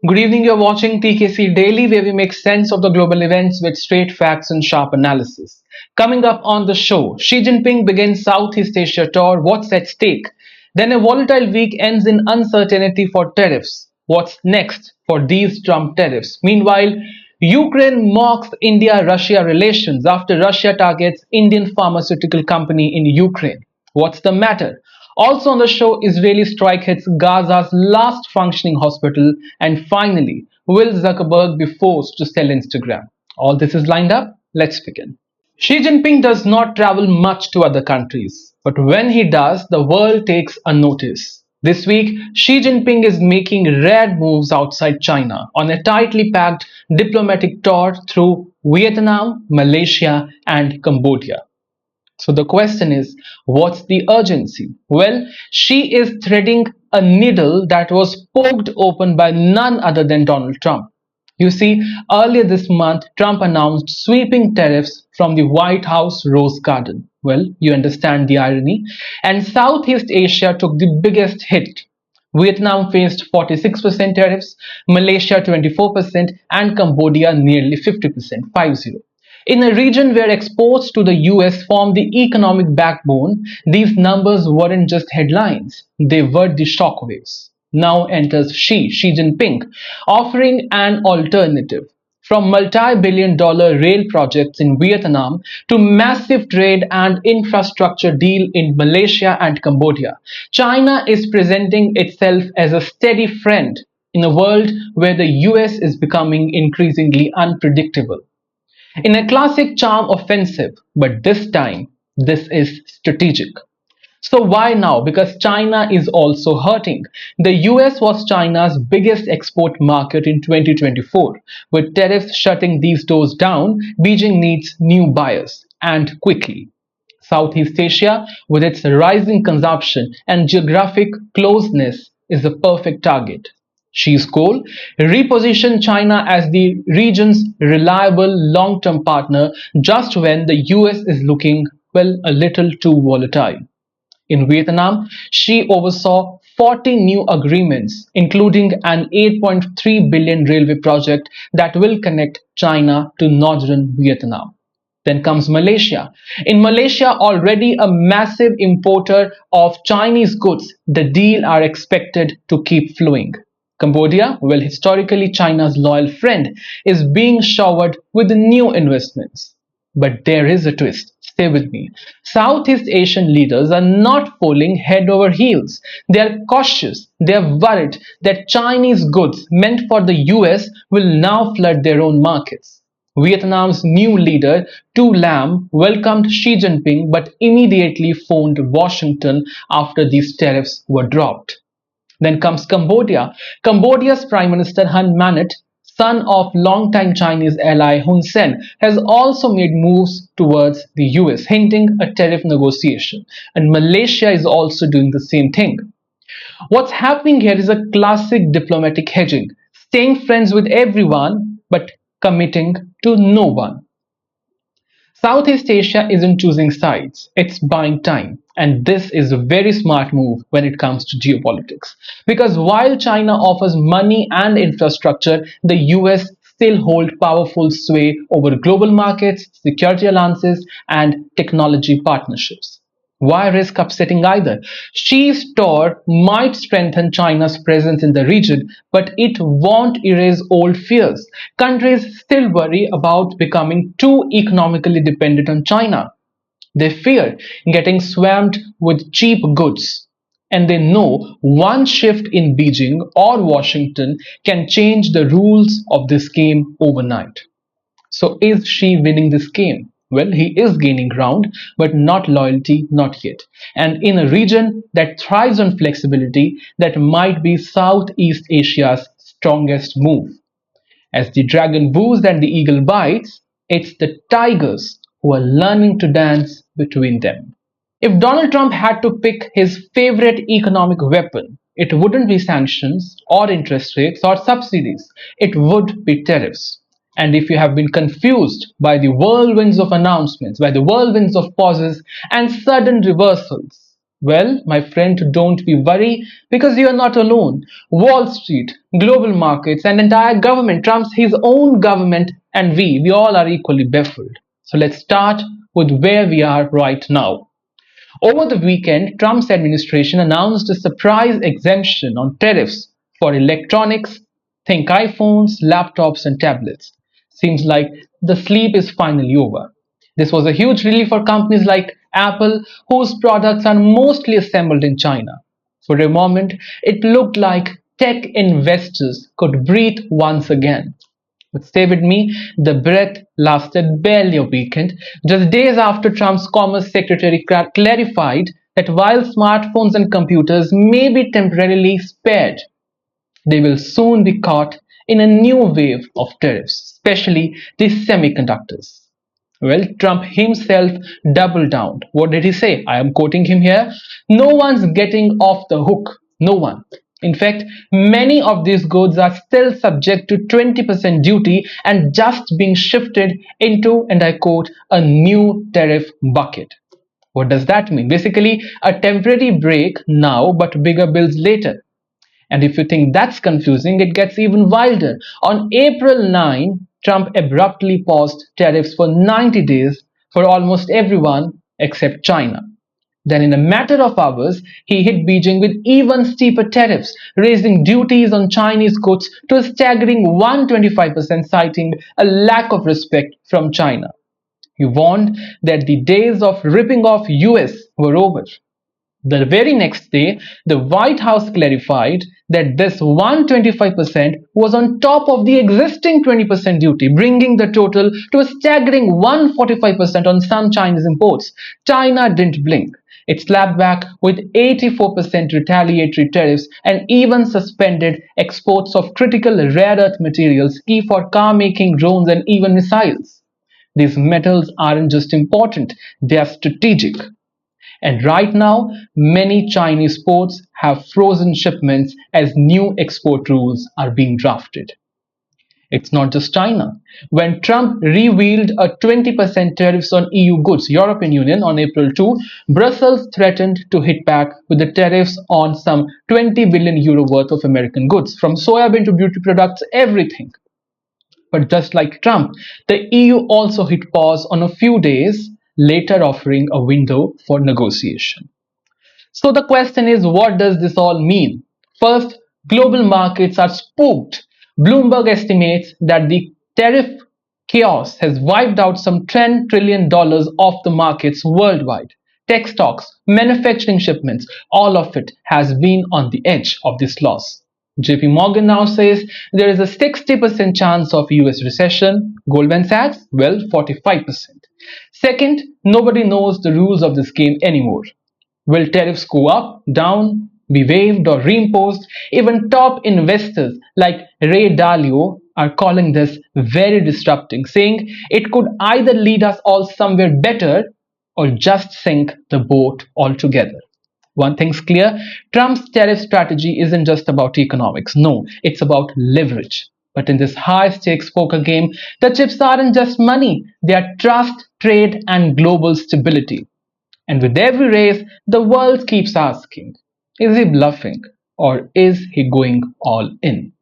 Good evening, you're watching TKC Daily, where we make sense of the global events with straight facts and sharp analysis. Coming up on the show, Xi Jinping begins Southeast Asia tour, what's at stake? Then a volatile week ends in uncertainty for tariffs. What's next for these Trump tariffs? Meanwhile, Ukraine mocks India-Russia relations after Russia targets Indian pharmaceutical company in Ukraine. What's the matter? Also on the show, Israeli strike hits Gaza's last functioning hospital, and finally, will Zuckerberg be forced to sell Instagram? All this is lined up. Let's begin. Xi Jinping does not travel much to other countries, but when he does, the world takes a notice. This week, Xi Jinping is making rare moves outside China on a tightly packed diplomatic tour through Vietnam, Malaysia, and Cambodia. So the question is, what's the urgency? Well, she is threading a needle that was poked open by none other than Donald Trump. You see, earlier this month, Trump announced sweeping tariffs from the White House Rose Garden. Well, you understand the irony. And Southeast Asia took the biggest hit. Vietnam faced 46% tariffs, Malaysia 24%, and Cambodia nearly 50%, 50. In a region where exports to the US form the economic backbone, these numbers weren't just headlines, they were the shockwaves. Now enters Xi Jinping, offering an alternative. From multi-billion-dollar rail projects in Vietnam to massive trade and infrastructure deal in Malaysia and Cambodia, China is presenting itself as a steady friend in a world where the US is becoming increasingly unpredictable. In a classic charm offensive, but this time, this is strategic. So why now? Because China is also hurting. The US was China's biggest export market in 2024. With tariffs shutting these doors down, Beijing needs new buyers, and quickly. Southeast Asia, with its rising consumption and geographic closeness, is a perfect target. Xi's goal: reposition China as the region's reliable long-term partner just when the US is looking, well, a little too volatile. In Vietnam, Xi oversaw 40 new agreements, including an 8.3 billion railway project that will connect China to northern Vietnam. Then comes Malaysia. In Malaysia, already a massive importer of Chinese goods, the deal are expected to keep flowing. Cambodia, well, historically China's loyal friend, is being showered with new investments. But there is a twist. Stay with me. Southeast Asian leaders are not falling head over heels. They are cautious. They are worried that Chinese goods meant for the US will now flood their own markets. Vietnam's new leader, Tu Lam, welcomed Xi Jinping but immediately phoned Washington after these tariffs were dropped. Then comes Cambodia. Cambodia's Prime Minister Hun Manet, son of longtime Chinese ally Hun Sen, has also made moves towards the US, hinting a tariff negotiation. And Malaysia is also doing the same thing. What's happening here is a classic diplomatic hedging, staying friends with everyone but committing to no one. Southeast Asia isn't choosing sides, it's buying time. And this is a very smart move when it comes to geopolitics. Because while China offers money and infrastructure, the US still hold powerful sway over global markets, security alliances, and technology partnerships. Why risk upsetting either? Xi's tour might strengthen China's presence in the region, but it won't erase old fears. Countries still worry about becoming too economically dependent on China. They fear getting swamped with cheap goods. And they know one shift in Beijing or Washington can change the rules of this game overnight. So is Xi winning this game? Well, he is gaining ground, but not loyalty, not yet. And in a region that thrives on flexibility, that might be Southeast Asia's strongest move. As the dragon woos and the eagle bites, it's the tigers who are learning to dance between them. If Donald Trump had to pick his favorite economic weapon, it wouldn't be sanctions or interest rates or subsidies. It would be tariffs. And if you have been confused by the whirlwinds of announcements, by the whirlwinds of pauses and sudden reversals, Well, my friend, don't be worried because you are not alone. Wall Street, global markets, and entire government, Trump's his own government, and we all are equally baffled. So let's start with where we are right now. Over the weekend, Trump's administration announced a surprise exemption on tariffs for electronics, think iPhones, laptops, and tablets. Seems like the sleep is finally over. This was a huge relief for companies like Apple, whose products are mostly assembled in China. For a moment, it looked like tech investors could breathe once again. But stay with me, the breath lasted barely a weekend, just days after Trump's Commerce Secretary clarified that while smartphones and computers may be temporarily spared, they will soon be caught in a new wave of tariffs, especially the semiconductors. Well, Trump himself doubled down. What did he say? I am quoting him here. No one's getting off the hook. No one. In fact, many of these goods are still subject to 20% duty and just being shifted into, and I quote, a new tariff bucket. What does that mean? Basically, a temporary break now, but bigger bills later. And if you think that's confusing, it gets even wilder. On April 9, Trump abruptly paused tariffs for 90 days for almost everyone except China. Then, in a matter of hours, he hit Beijing with even steeper tariffs, raising duties on Chinese goods to a staggering 125%, citing a lack of respect from China. He warned that the days of ripping off US were over. The very next day, the White House clarified that this 125% was on top of the existing 20% duty, bringing the total to a staggering 145% on some Chinese imports. China didn't blink. It slapped back with 84% retaliatory tariffs and even suspended exports of critical rare earth materials key for car making, drones, and even missiles. These metals aren't just important, they are strategic. And right now, many Chinese ports have frozen shipments as new export rules are being drafted. It's not just China. When Trump revealed a 20% tariffs on EU goods, European Union on April 2, Brussels threatened to hit back with the tariffs on some 20 billion euro worth of American goods, from soybean to beauty products, everything. But just like Trump, the EU also hit pause on a few days, later offering a window for negotiation. So the question is, what does this all mean? First, global markets are spooked. Bloomberg estimates that the tariff chaos has wiped out some $10 trillion off the markets worldwide. Tech stocks, manufacturing shipments, all of it has been on the edge of this loss. JP Morgan now says there is a 60% chance of US recession. Goldman Sachs, well, 45%. Second, nobody knows the rules of this game anymore. Will tariffs go up, down, be waived or reimposed? Even top investors like Ray Dalio are calling this very disrupting, saying it could either lead us all somewhere better or just sink the boat altogether. One thing's clear, Trump's tariff strategy isn't just about economics. No, it's about leverage. But in this high stakes poker game, the chips aren't just money, they are trust, trade, and global stability. And with every race, the world keeps asking, is he bluffing or is he going all in?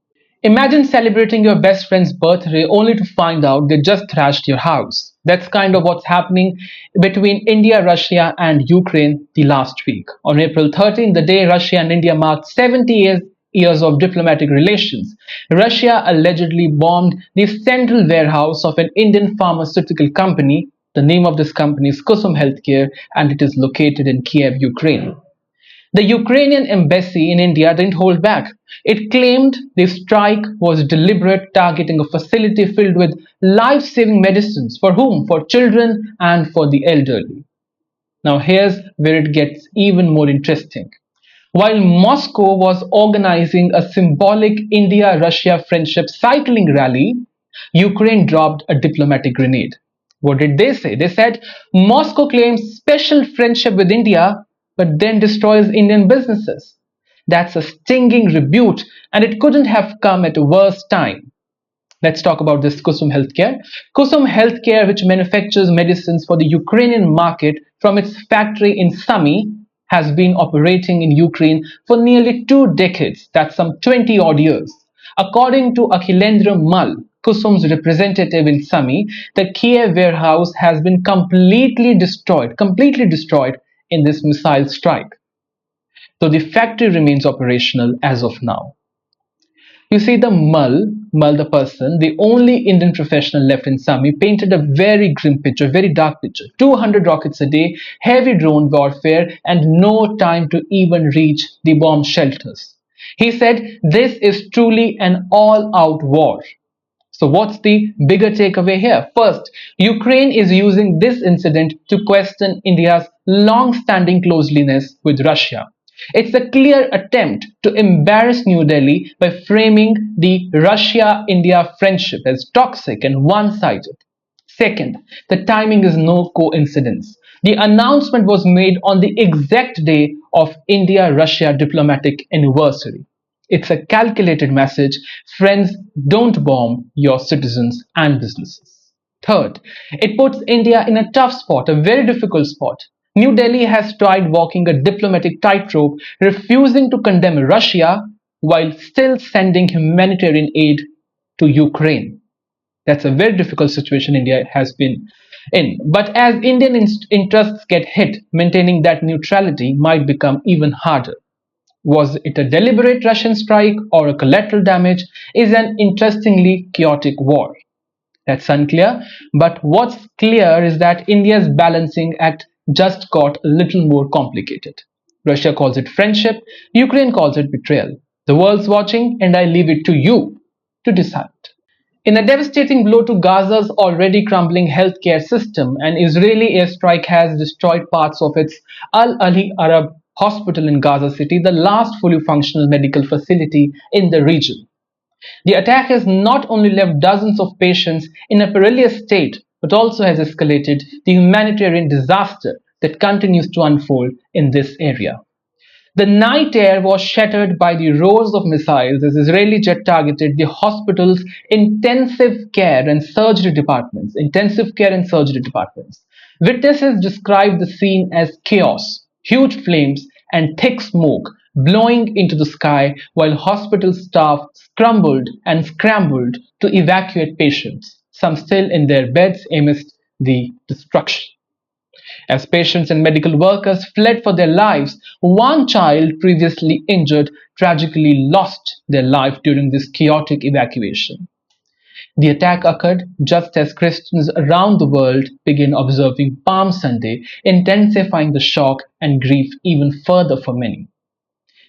Imagine celebrating your best friend's birthday only to find out they just trashed your house. That's kind of what's happening between India, Russia, and Ukraine the last week. On April 13, the day Russia and India marked 70 years of diplomatic relations, Russia allegedly bombed the central warehouse of an Indian pharmaceutical company. The name of this company is Kusum Healthcare, and it is located in Kiev, Ukraine. The Ukrainian embassy in India didn't hold back. It claimed the strike was deliberate, targeting a facility filled with life-saving medicines. For whom? For children and for the elderly. Now here's where it gets even more interesting. While Moscow was organizing a symbolic India-Russia friendship cycling rally, Ukraine dropped a diplomatic grenade. What did they say? They said Moscow claims special friendship with India but then destroys Indian businesses. That's a stinging rebuke, and it couldn't have come at a worse time. Let's talk about this Kusum Healthcare. Kusum Healthcare, which manufactures medicines for the Ukrainian market from its factory in Sumy, has been operating in Ukraine for nearly 2 decades, that's some 20 odd years. According to Akhilendra Mal, Kusum's representative in Sami, the Kiev warehouse has been completely destroyed in this missile strike, though the factory remains operational as of now. You see, Mull, the person, the only Indian professional left in Sami, painted a very grim picture, very dark picture. 200 rockets a day, heavy drone warfare, and no time to even reach the bomb shelters. He said, "This is truly an all out war." So, what's the bigger takeaway here? First, Ukraine is using this incident to question India's long standing closeness with Russia. It's a clear attempt to embarrass New Delhi by framing the Russia India friendship as toxic and one sided. Second, the timing is no coincidence. The announcement was made on the exact day of India Russia diplomatic anniversary. It's a calculated message: friends, don't bomb your citizens and businesses. Third, it puts India in a tough spot, a very difficult spot. New Delhi has tried walking a diplomatic tightrope, refusing to condemn Russia while still sending humanitarian aid to Ukraine. That's a very difficult situation India has been in. But as Indian interests get hit, maintaining that neutrality might become even harder. Was it a deliberate Russian strike or a collateral damage is an interestingly chaotic war. That's unclear, but what's clear is that India's balancing act just got a little more complicated. Russia calls it friendship, Ukraine calls it betrayal. The world's watching, and I leave it to you to decide. In a devastating blow to Gaza's already crumbling healthcare system, an Israeli airstrike has destroyed parts of its Al Ali Arab hospital in Gaza City, the last fully functional medical facility in the region. The attack has not only left dozens of patients in a perilous state, but also has escalated the humanitarian disaster that continues to unfold in this area. The night air was shattered by the roars of missiles as Israeli jet targeted the hospital's intensive care and surgery departments. Witnesses described the scene as chaos, huge flames and thick smoke blowing into the sky while hospital staff scrambled to evacuate patients, some still in their beds amidst the destruction. As patients and medical workers fled for their lives, one child previously injured tragically lost their life during this chaotic evacuation. The attack occurred just as Christians around the world began observing Palm Sunday, intensifying the shock and grief even further for many.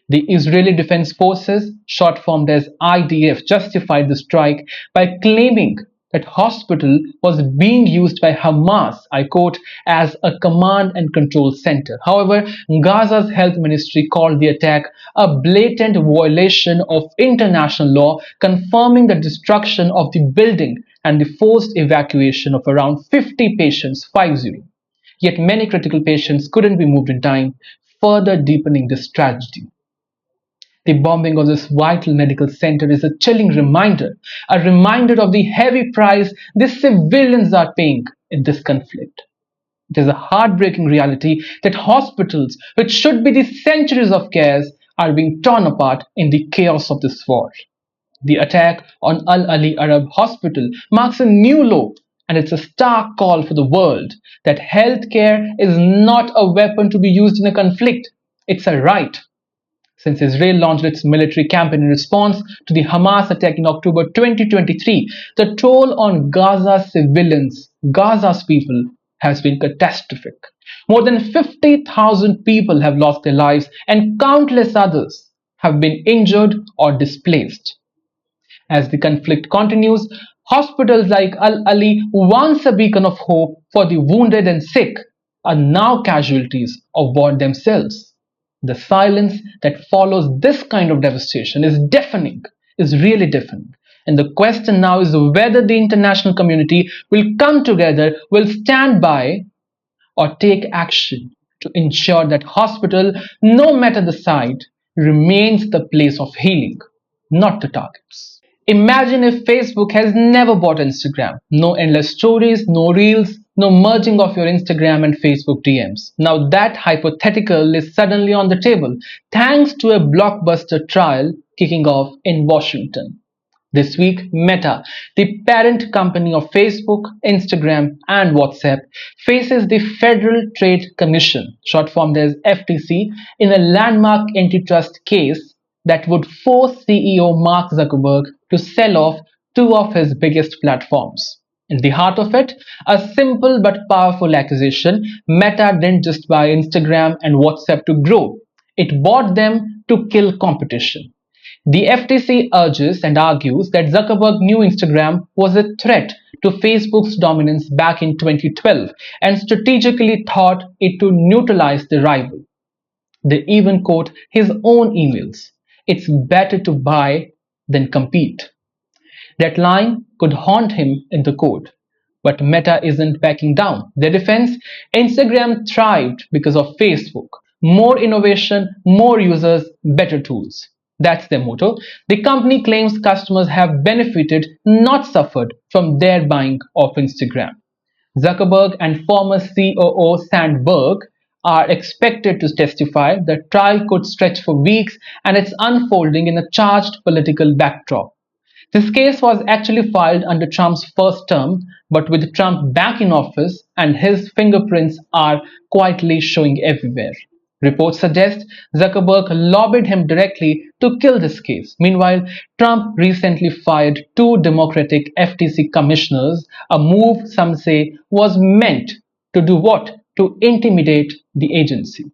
The Israeli Defense Forces, short formed as IDF, justified the strike by claiming that hospital was being used by Hamas, I quote, as a command and control center. However, Gaza's health ministry called the attack a blatant violation of international law, confirming the destruction of the building and the forced evacuation of around 50 patients, 50. Yet many critical patients couldn't be moved in time, further deepening this tragedy. The bombing of this vital medical center is a chilling a reminder of the heavy price the civilians are paying in this conflict. It is a heartbreaking reality that hospitals, which should be the centuries of cares, are being torn apart in the chaos of this war. The attack on Al Ali Arab Hospital marks a new low, and it's a stark call for the world that healthcare is not a weapon to be used in a conflict, it's a right. Since Israel launched its military campaign in response to the Hamas attack in October 2023, the toll on Gaza's people, has been catastrophic. More than 50,000 people have lost their lives and countless others have been injured or displaced. As the conflict continues, hospitals like Al Ali, once a beacon of hope for the wounded and sick, are now casualties of war themselves. The silence that follows this kind of devastation is deafening, is really deafening. And the question now is whether the international community will come together, will stand by, or take action to ensure that hospital, no matter the site, remains the place of healing, not the targets. Imagine if Facebook has never bought Instagram. No endless stories, no reels, no merging of your Instagram and Facebook DMs. Now that hypothetical is suddenly on the table thanks to a blockbuster trial kicking off in Washington. This week, Meta, the parent company of Facebook, Instagram, and WhatsApp, faces the Federal Trade Commission, short formed as FTC, in a landmark antitrust case that would force CEO Mark Zuckerberg to sell off two of his biggest platforms. In the heart of it, a simple but powerful accusation: Meta didn't just buy Instagram and WhatsApp to grow, it bought them to kill competition. The FTC urges and argues that Zuckerberg knew Instagram was a threat to Facebook's dominance back in 2012 and strategically thought it to neutralize the rival. They even quote his own emails: "It's better to buy than compete." That line could haunt him in the court. But Meta isn't backing down. Their defense: Instagram thrived because of Facebook. More innovation, more users, better tools. That's their motto. The company claims customers have benefited, not suffered, from their buying of Instagram. Zuckerberg and former COO Sandberg are expected to testify. The trial could stretch for weeks and it's unfolding in a charged political backdrop. This case was actually filed under Trump's first term, but with Trump back in office and his fingerprints are quietly showing everywhere. Reports suggest Zuckerberg lobbied him directly to kill this case. Meanwhile, Trump recently fired two Democratic FTC commissioners, a move some say was meant to do what? To intimidate the agency.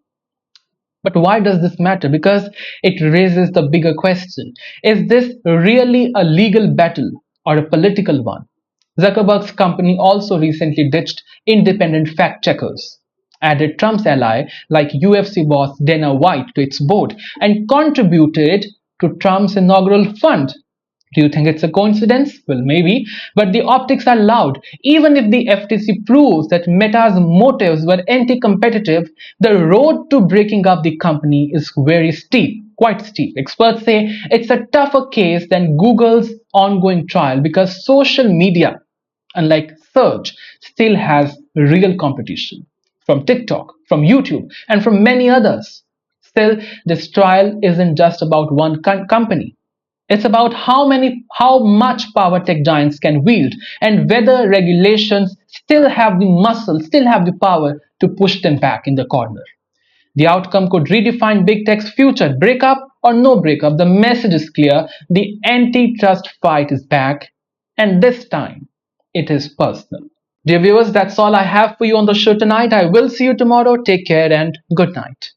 But why does this matter? Because it raises the bigger question: is this really a legal battle or a political one? Zuckerberg's company also recently ditched independent fact checkers, added Trump's ally like UFC boss Dana White to its board, and contributed to Trump's inaugural fund. Do you think it's a coincidence? Well, maybe, but the optics are loud. Even if the FTC proves that Meta's motives were anti competitive, the road to breaking up the company is very steep, quite steep. Experts say it's a tougher case than Google's ongoing trial because social media, unlike search, still has real competition from TikTok, from YouTube, and from many others. Still, this trial isn't just about one company. It's about how much power tech giants can wield and whether regulations still have the muscle, still have the power to push them back in the corner. The outcome could redefine big tech's future. Breakup or no breakup, the message is clear. The antitrust fight is back, and this time it is personal. Dear viewers, that's all I have for you on the show tonight. I will see you tomorrow. Take care and good night.